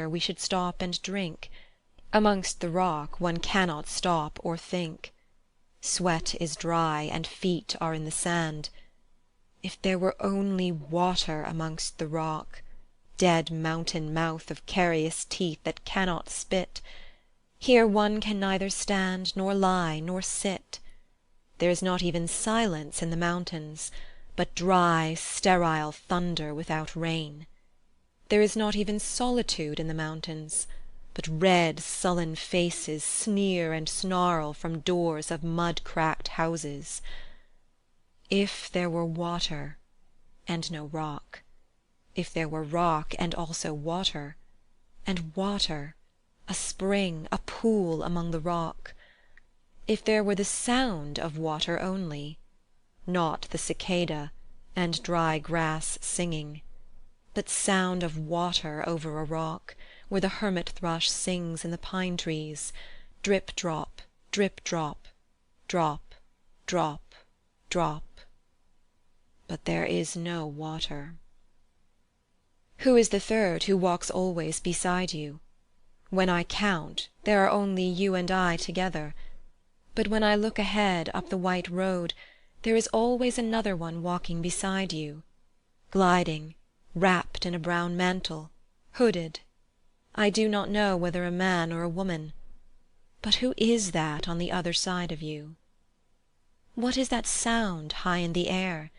we should stop and drink. Amongst the rock one cannot stop or think. Sweat is dry and feet are in the sand. If there were only water amongst the rock, dead mountain mouth of carious teeth that cannot spit, here one can neither stand nor lie nor sit. There is not even silence in the mountains, but dry sterile thunder without rain. There is not even solitude in the mountains, but red sullen faces sneer and snarl from doors of mud-cracked houses. If there were water and no rock, if there were rock and also water, and water, a spring, a pool among the rock, if there were the sound of water only, not the cicada and dry grass singing, but sound of water over a rock, where the hermit thrush sings in the pine trees, drip drop, drip drop, drop, drop, drop. But there is no water. Who is the third who walks always beside you? When I count, there are only you and I together, but when I look ahead up the white road, there is always another one walking beside you, gliding, wrapped in a brown mantle, hooded. I do not know whether a man or a woman, but who is that on the other side of you? What is that sound high in the air?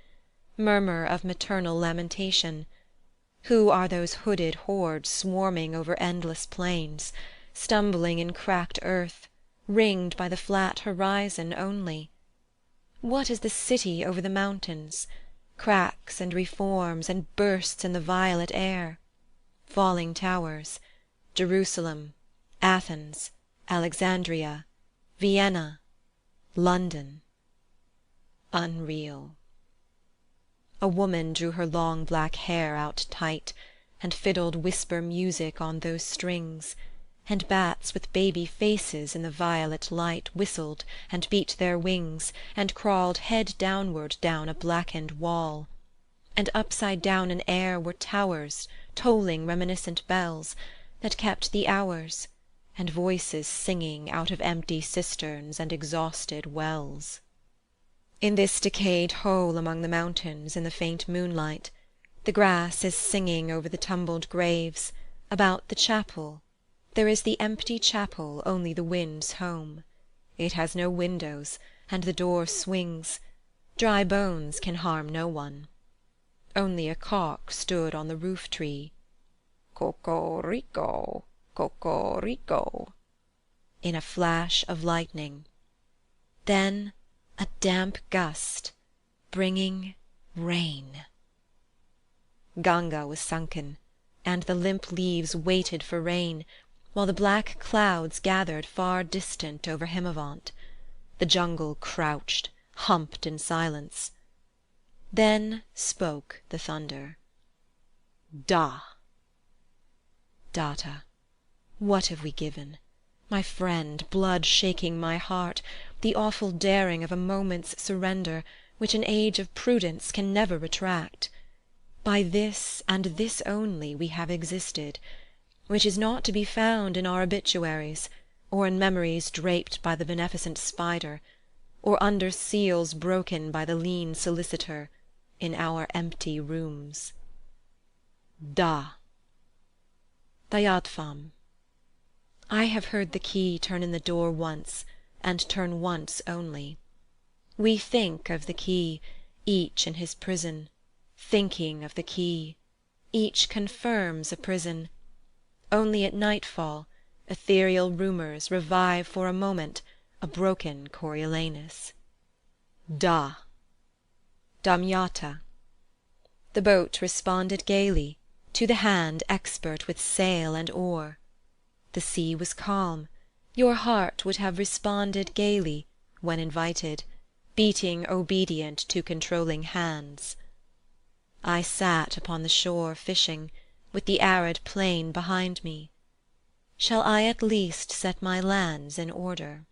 Murmur of maternal lamentation? Who are those hooded hordes swarming over endless plains, stumbling in cracked earth, ringed by the flat horizon only? What is the city over the mountains, cracks and reforms and bursts in the violet air? Falling towers, Jerusalem, Athens, Alexandria, Vienna, London. Unreal. A woman drew her long black hair out tight, and fiddled whisper music on those strings, and bats with baby faces in the violet light whistled and beat their wings and crawled head downward down a blackened wall, and upside down in air were towers tolling reminiscent bells that kept the hours, and voices singing out of empty cisterns and exhausted wells. In this decayed hole among the mountains in the faint moonlight, the grass is singing over the tumbled graves, about the chapel. There is the empty chapel, only the wind's home. It has no windows, and the door swings. Dry bones can harm no one. Only a cock stood on the roof-tree. Cocorico, cocorico, in a flash of lightning. Then a damp gust, bringing rain. Ganga was sunken, and the limp leaves waited for rain, while the black clouds gathered far distant over Himavant. The jungle crouched, humped in silence. Then spoke the thunder. Da! Datta, what have we given? My friend, blood shaking my heart, the awful daring of a moment's surrender, which an age of prudence can never retract. By this, and this only, we have existed, which is not to be found in our obituaries, or in memories draped by the beneficent spider, or under seals broken by the lean solicitor, in our empty rooms. Da! Dayadhvam. I have heard the key turn in the door once, and turn once only. We think of the key, each in his prison, thinking of the key. Each confirms a prison. Only at nightfall, ethereal rumours revive for a moment a broken Coriolanus. Da! Damyata. The boat responded gaily, to the hand expert with sail and oar. The sea was calm. Your heart would have responded gaily, when invited, beating obedient to controlling hands. I sat upon the shore fishing, with the arid plain behind me. Shall I at least set my lands in order?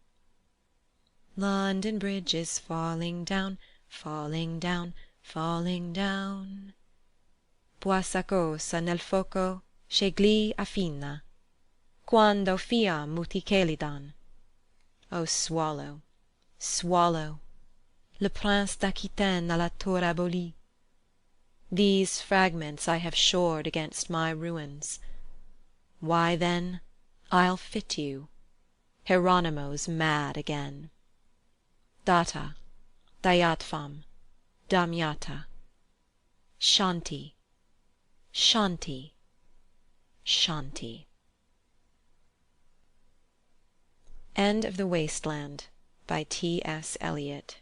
London Bridge is falling down, falling down, falling down. Poi s'accosta nel foco, scegli affina, quando fiam muti celidan. O swallow, swallow, le prince d'Aquitaine à la tour abolie. These fragments I have shored against my ruins. Why then, I'll fit you, Hieronymo's mad again. Datta, Dayatvam, Damyata. Shanti, Shanti, Shanti. End of the Wasteland by T. S. Eliot.